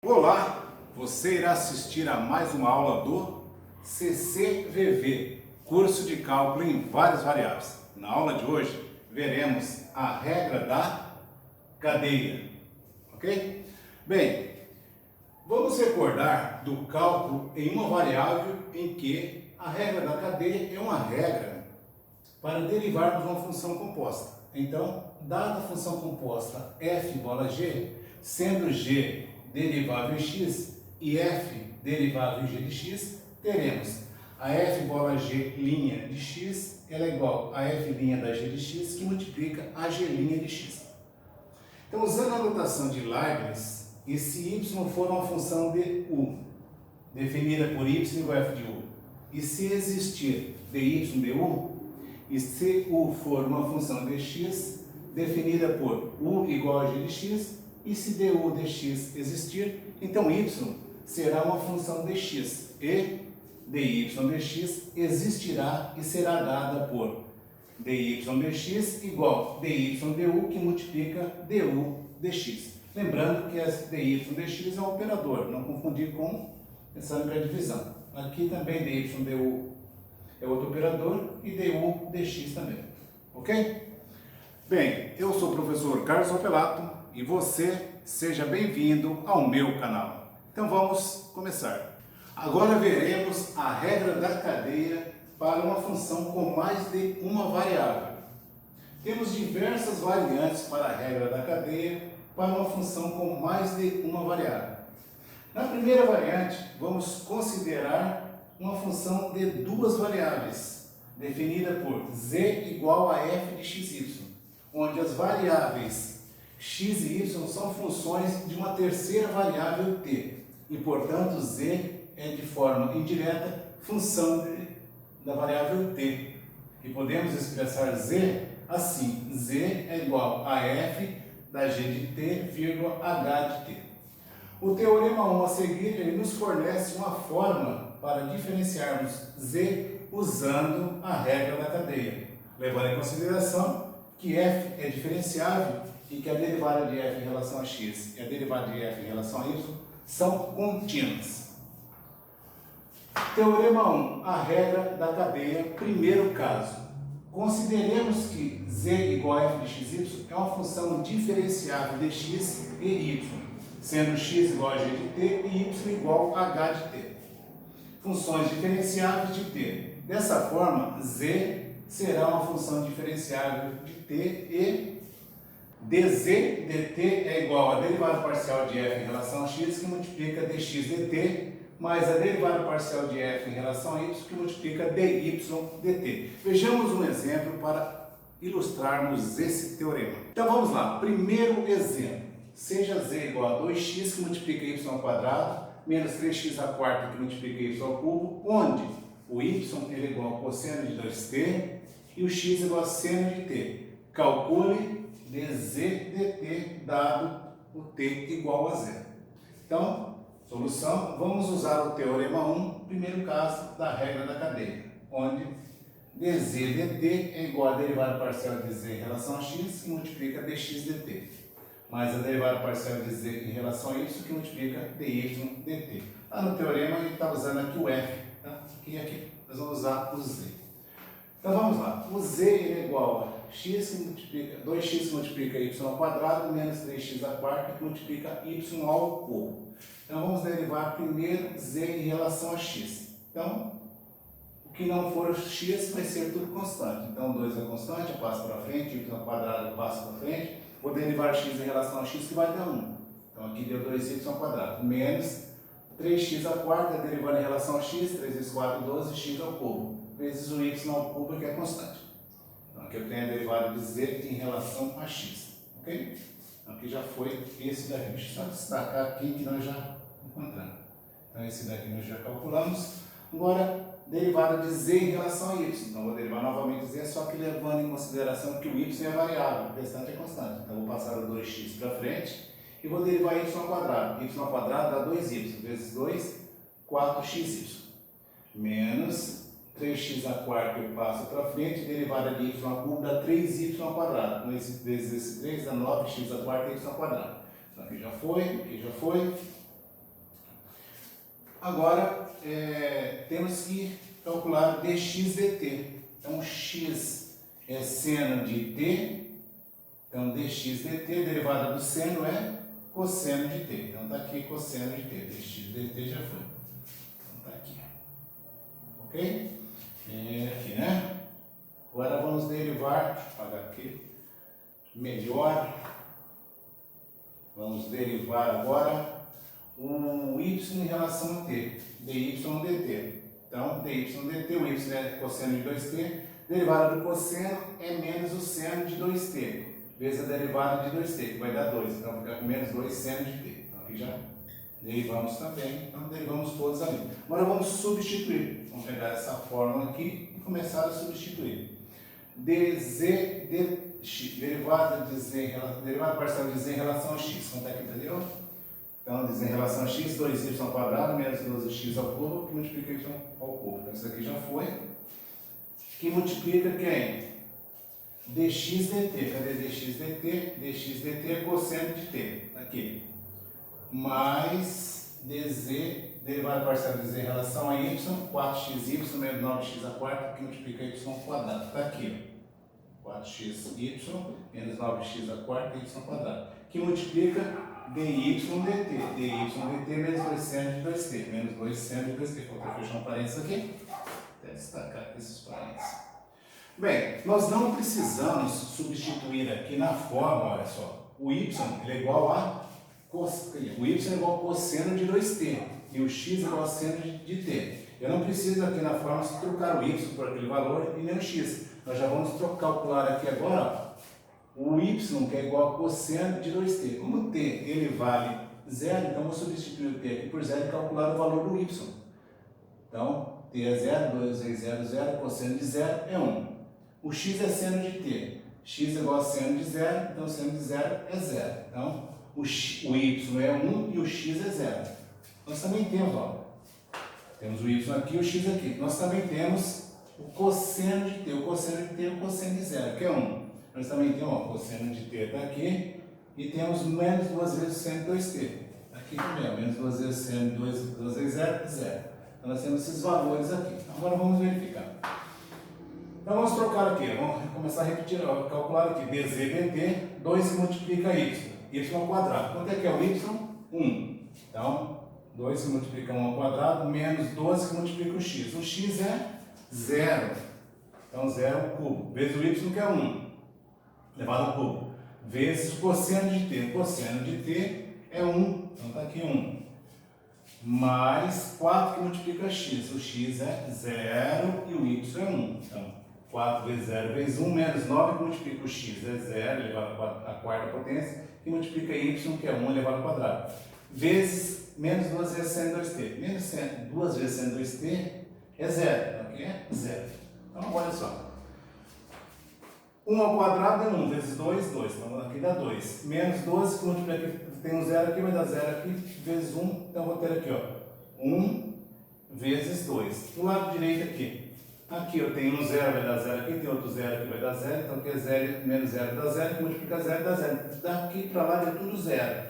Olá, você irá assistir a mais uma aula do CCVV, curso de cálculo em várias variáveis. Na aula de hoje, veremos a regra da cadeia, ok? Bem, vamos recordar do cálculo em uma variável em que a regra da cadeia é uma regra para derivarmos uma função composta. Então, dada a função composta f igual a g, sendo g derivável em x e f derivável em g de x, teremos a f igual a g' de x, ela é igual a f' da g de x, que multiplica a g' de x. Então, usando a notação de Leibniz, esse y for uma função de u, definida por y igual a f de u, e se existir dy du, e se u for uma função de x, definida por u igual a g de x, e se du dx existir, então y será uma função de x, e dy dx existirá e será dada por dy dx igual dy du, que multiplica du dx. Lembrando que esse dy dx é um operador, não confundir com pensando para a divisão. Aqui também dy du é outro operador e du dx também, ok? Bem, eu sou o professor Carlos Opelato e você seja bem-vindo ao meu canal. Então vamos começar. Agora veremos a regra da cadeia para uma função com mais de uma variável. Temos diversas variantes para a regra da cadeia para uma função com mais de uma variável. Na primeira variante, vamos considerar uma função de duas variáveis, definida por z igual a f de xy, onde as variáveis x e y são funções de uma terceira variável t, e portanto z é de forma indireta função da variável t. E podemos expressar z assim: z é igual a f da g de t, vírgula h de t. O teorema 1 a seguir ele nos fornece uma forma para diferenciarmos z usando a regra da cadeia, levando em consideração que f é diferenciável e que a derivada de f em relação a x e a derivada de f em relação a y são contínuas. Teorema 1, a regra da cadeia, primeiro caso. Consideremos que z igual a f de xy é uma função diferenciável de x e y, sendo x igual a g de t e y igual a h de t. Funções diferenciáveis de t. Dessa forma, z será uma função diferenciável de t e dz dt é igual a derivada parcial de f em relação a x, que multiplica dx dt, mais a derivada parcial de f em relação a y, que multiplica dy dt. Vejamos um exemplo para ilustrarmos esse teorema. Então vamos lá, primeiro exemplo. Seja z igual a 2x, que multiplica y ao quadrado, menos 3x à quarta, que multiplica y ao cubo, onde o y ele é igual a cosseno de 2t e o x é igual a seno de t. Calcule dz dt dado o t igual a zero. Então, solução, vamos usar o teorema 1, primeiro caso da regra da cadeia, onde dz dt é igual a derivada parcial de z em relação a x, que multiplica dx dt, mais a derivada parcial de z em relação a y, que multiplica dy dt. Lá no teorema a gente está usando aqui o f, tá? E aqui nós vamos usar o z. Então vamos lá, o z é igual a x que multiplica, 2x que multiplica y ao quadrado, menos 3x à quarta, que multiplica y ao cubo. Então vamos derivar primeiro z em relação a x. Então, o que não for x vai ser tudo constante. Então 2 é constante, eu passo para frente, y ao quadrado eu passo para frente. Vou derivar x em relação a x, que vai dar 1. Então aqui deu 2y ao quadrado, menos 3x à quarta, derivando em relação a x, 3 vezes 4, 12, x ao cubo, vezes o y ao cubo, que é constante. Então aqui eu tenho a derivada de z em relação a x, ok? Então aqui já foi esse daqui. Deixa eu só destacar aqui que nós já encontramos. Então esse daqui nós já calculamos. Agora, derivada de z em relação a y. Então vou derivar novamente z, só que levando em consideração que o y é variável, o restante é constante. Então vou passar o 2x para frente e vou derivar y ao quadrado. Y ao quadrado dá 2y, vezes 2, 4xy. Menos 3x à quarta eu passo para frente, derivada de y ao cubo dá 3y ao quadrado. Então, vezes esse 3 dá 9x à quarta y ao quadrado. Então, aqui já foi, Agora, temos que calcular dx dt. Então, x é seno de t. Então, dx dt, derivada do seno é cosseno de t. Então, está aqui cosseno de t. Dx dt já foi. Então, está aqui. Ok? Aqui, né? Agora, vamos derivar. Deixa eu apagar aqui. Melhor. Vamos derivar agora o y em relação a t. dy dt. Então, dy dt, o y é cosseno de 2t. Derivada do cosseno é menos o seno de 2t. Vezes a derivada de 2t, que vai dar 2. Então, fica com menos 2 seno de t. Então, aqui já derivamos também. Então, derivamos todos ali. Agora, vamos substituir. Vamos pegar essa fórmula aqui e começar a substituir. dz dx, derivada parcial de z em relação a x. Quanto é que entendeu? Então, dz em relação a x, 2y ao quadrado menos 12x ao cubo, que multiplica y ao cubo. Então, isso aqui já foi. Que multiplica quem? dx dt. Cadê dx dt? dx dt é cosseno de t. Aqui. Mais dz, derivada parcial de z em relação a y, 4xy menos 9x a quarta, que multiplica y ao quadrado. Está aqui. 4xy menos 9x a quarta, y ao quadrado. Que multiplica dy dt. dy dt menos 2 seno de 2t. Menos 2 seno de 2t. Falta fechar um parênteses aqui. Até destacar aqui esses parênteses. Bem, nós não precisamos substituir aqui na fórmula, olha só. O y ele é igual a cosseno de 2t. E o x é igual a seno de t. Eu não preciso aqui na fórmula trocar o y por aquele valor e nem o x. Nós já vamos calcular aqui agora o y, que é igual a cosseno de 2t. Como t ele vale 0, então eu vou substituir o t aqui por 0 e calcular o valor do y. Então, t é 0, 2 vezes 0, 0, cosseno de 0 é 1. O x é seno de t. X é igual a seno de 0, então seno de 0 é 0. Então, o y é 1 e o x é 0. Nós também temos, ó. Temos o y aqui e o x aqui. Nós também temos o cosseno de t. O cosseno de t é o cosseno de 0, que é 1. Nós também temos, ó, o cosseno de t está aqui. E temos menos 2 vezes seno de 2t. Aqui também, ó, menos 2 vezes seno de 2 vezes 0, 0. Então, nós temos esses valores aqui. Agora, vamos verificar. Então, vamos trocar aqui. Vamos começar a repetir, ó, calcular aqui. dz dt, 2 se multiplica y. Y ao quadrado. Quanto é que é o y? 1. Então, 2 se multiplica 1 ao quadrado, menos 12 que multiplica o x. O x é 0. Então, 0 ao cubo. Vezes o y, que é 1. Elevado ao cubo. Vezes o cosseno de t. O cosseno de t é 1. Então, está aqui 1. Mais 4 que multiplica x. O x é 0 e o y é 1. Então, 4 vezes 0 vezes 1, menos 9 que multiplica o x é 0 elevado à quarta potência, que multiplica y, que é 1 elevado ao quadrado. Vezes menos 2 vezes seno de 2t. Menos 2 vezes seno de 2t é 0. Aqui é 0. Então, olha só. 1 ao quadrado é 1, vezes 2, 2. Então, aqui dá 2. Menos 12, que multiplica aqui, tem um 0 aqui, vai dar 0 aqui, vezes 1. Então, vou ter aqui, ó, 1 vezes 2. Do lado direito aqui. Aqui eu tenho um 0, vai dar 0 aqui, tem outro 0 aqui, vai dar 0. Então, aqui é 0, menos 0 dá 0, que multiplica 0 dá 0. Daqui para lá deu tudo 0.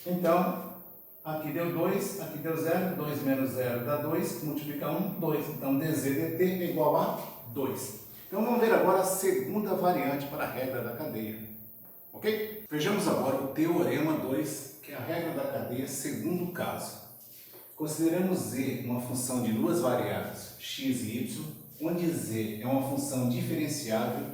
Então, aqui deu 2, aqui deu 0. 2 menos 0 dá 2, multiplica 1, 2. Então, dz dt é igual a 2. Então, vamos ver agora a segunda variante para a regra da cadeia. Ok? Vejamos agora o teorema 2, que é a regra da cadeia, segundo caso. Consideramos z uma função de duas variáveis, x e y, onde z é uma função diferenciável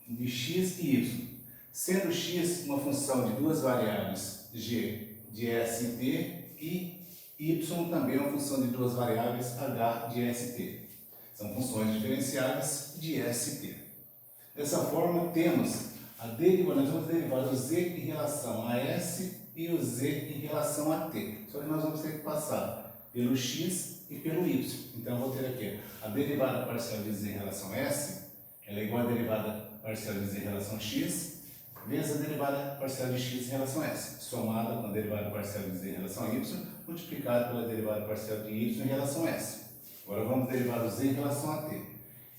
de x e y, sendo x uma função de duas variáveis, g de s e t, e y também uma função de duas variáveis, h de s e t. São funções diferenciáveis de s e t. Dessa forma, temos nós vamos derivar o z em relação a s e o z em relação a t. Só que nós vamos ter que passar pelo x e pelo y. Então, eu vou ter aqui a derivada parcial de z em relação a s, ela é igual à derivada parcial de z em relação a x, vezes a derivada parcial de x em relação a s, somada com a derivada parcial de z em relação a y, multiplicada pela derivada parcial de y em relação a s. Agora, vamos derivar o z em relação a t.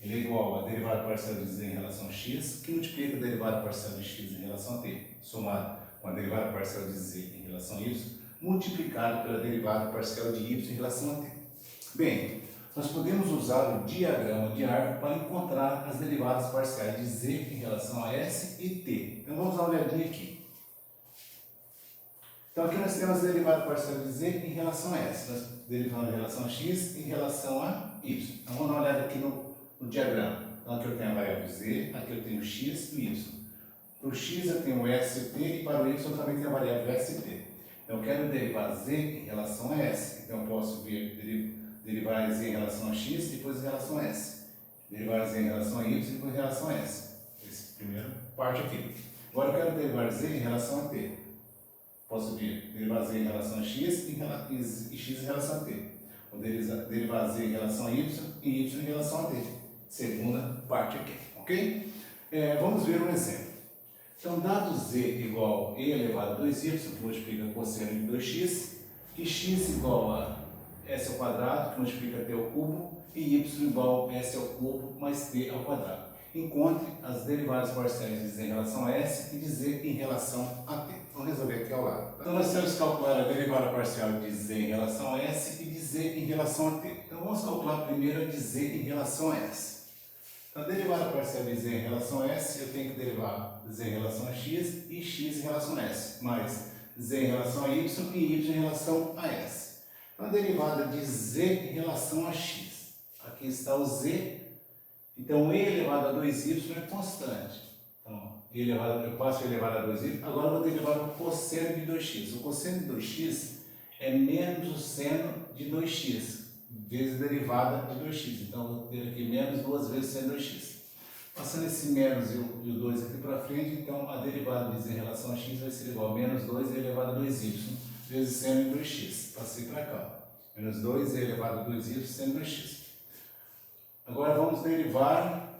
Ele é igual à derivada parcial de z em relação a x, que multiplica a derivada parcial de x em relação a t, somado com a derivada parcial de z em relação a y, multiplicado pela derivada parcial de y em relação a t. Bem, nós podemos usar o diagrama de árvore para encontrar as derivadas parciais de z em relação a s e t. Então vamos dar uma olhadinha aqui. Então aqui nós temos a derivada parcial de z em relação a s. Nós derivamos em relação a x em relação a y. Então vamos dar uma olhada aqui no diagrama. Então aqui eu tenho a variável z, aqui eu tenho o x e o y. Para o x eu tenho o s e o t e para o y eu também tenho a variável s e t. Então eu quero derivar z em relação a s. Então eu posso derivar z em relação a x e depois em relação a s. Derivar z em relação a y e depois em relação a s. Essa primeira parte aqui. Agora eu quero derivar z em relação a t. Posso derivar z em relação a x e x em relação a t. Vou derivar z em relação a y e y em relação a t. Segunda parte aqui, ok? Vamos ver um exemplo. Então, dado z igual a e elevado a 2y, que multiplica cosseno de 2x, e x igual a s ao quadrado, que multiplica t ao cubo, e y igual a s ao cubo mais t ao quadrado. Encontre as derivadas parciais de z em relação a s e de z em relação a t. Vamos resolver aqui ao lado. Então, nós temos que calcular a derivada parcial de z em relação a s e de z em relação a t. Então, vamos calcular primeiro a de z em relação a s. Então, a derivada parcial de z em relação a s, eu tenho que derivar z em relação a x e x em relação a s, mais z em relação a y e y em relação a s. Então, a derivada de z em relação a x. Aqui está o z. Então, e elevado a 2y é constante. Então, eu passo a elevado a 2y. Agora, eu vou derivar o cosseno de 2x. O cosseno de 2x é menos o seno de 2x, vezes a derivada de 2x. Então, eu vou ter aqui menos 2 vezes seno 2x. Passando esse menos e o 2 aqui para frente, então, a derivada de z em relação a x vai ser igual a menos 2 elevado a 2y, vezes seno de 2x. Passei para cá. Menos 2 elevado a 2y, seno 2x. Agora vamos derivar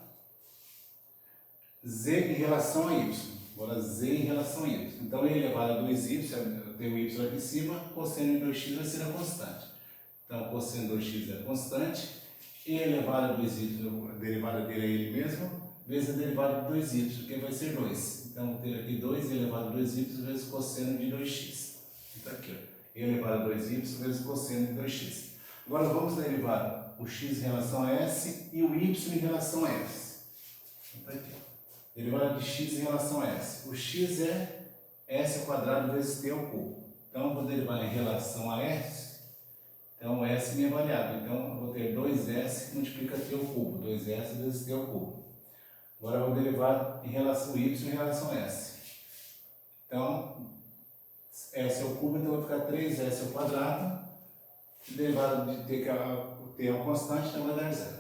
z em relação a y. Agora z em relação a y. Então, e elevado a 2y, eu tenho o y aqui em cima, cosseno de 2x vai ser a constante. Então, cosseno de 2x é constante. E elevado a 2y, a derivada dele é ele mesmo, vezes a derivada de 2y, que vai ser 2. Então, vou ter aqui 2 elevado a 2y vezes cosseno de 2x. Então, aqui, ó. E elevado a 2y vezes cosseno de 2x. Agora, vamos derivar o x em relação a s e o y em relação a s. Então, aqui, ó. Derivada de x em relação a s. O x é s ao quadrado vezes t ao cubo. Então, eu vou derivar em relação a s. Então, s é minha variável. Então, eu vou ter 2s que multiplica t ao cubo. 2s vezes t ao cubo. Agora, eu vou derivar em relação ao y em relação a s. Então, s ao cubo, então vai ficar 3s ao quadrado. Derivado de t, que o t é uma constante, então vai dar 0.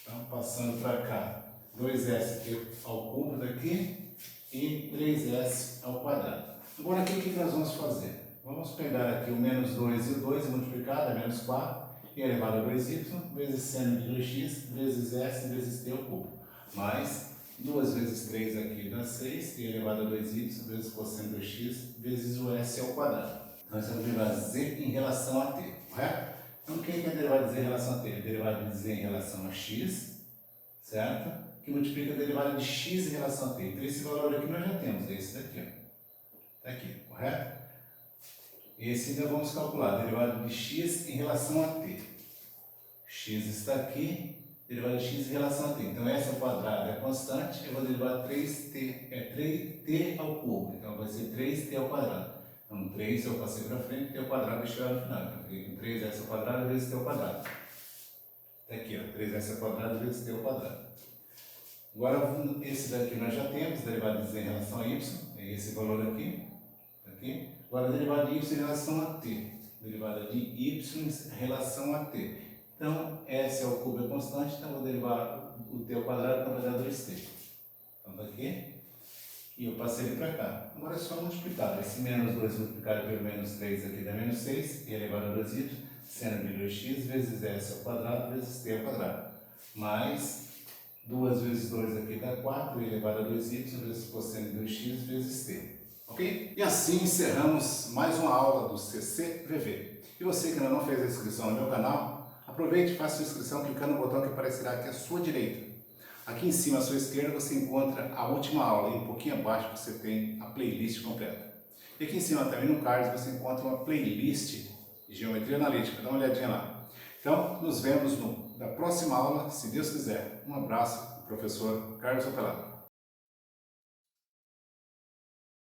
Então, passando para cá, 2s ao cubo daqui e 3s ao quadrado. Agora, aqui o que nós vamos fazer? Vamos pegar aqui o menos 2 e o 2 multiplicado, é menos 4, e elevado a 2y, vezes seno de 2x, vezes s, vezes t ao cubo. Mais 2 vezes 3 aqui dá 6, e elevado a 2y, vezes cosseno de 2x, vezes o s ao quadrado. Então, nós vamos derivar z em relação a t, correto? Então, o que é derivada de z em relação a t? Derivada de z em relação a x, certo? Que multiplica a derivada de x em relação a t. Então, esse valor aqui nós já temos, é esse daqui, ó. Está aqui, correto? Esse ainda vamos calcular, derivada de x em relação a t. X está aqui, derivada de x em relação a t. Então, s ao quadrado é constante, eu vou derivar 3t, é 3t ao cubo. Então, vai ser 3t ao quadrado. Então, 3 eu passei para frente, t ao quadrado vai chegar no final. Então, fiquei com 3s ao quadrado vezes t ao quadrado. Está aqui, ó, 3s ao quadrado vezes t ao quadrado. Agora, esse daqui nós já temos, derivada de z em relação a y, é esse valor aqui. Tá aqui. Agora, a derivada de y em relação a t. Derivada de y em relação a t. Então, s ao cubo é constante, então vou derivar o t ao quadrado, então vai dar 2t. Então, tá aqui. E eu passei ele para cá. Agora é só multiplicar. Esse menos 2 multiplicado pelo menos 3 aqui dá menos 6, e elevado a 2y, seno de 2x vezes s ao quadrado vezes t ao quadrado. Mais 2 vezes 2 aqui dá 4, e elevado a 2y vezes cosseno de 2x vezes t. Ok? E assim encerramos mais uma aula do CCVV. E você que ainda não fez a inscrição no meu canal, aproveite e faça sua inscrição clicando no botão que aparecerá aqui à sua direita. Aqui em cima à sua esquerda você encontra a última aula e um pouquinho abaixo você tem a playlist completa. E aqui em cima também no card você encontra uma playlist de geometria analítica, dá uma olhadinha lá. Então, nos vemos na próxima aula, se Deus quiser. Um abraço, professor Carlos Opelato.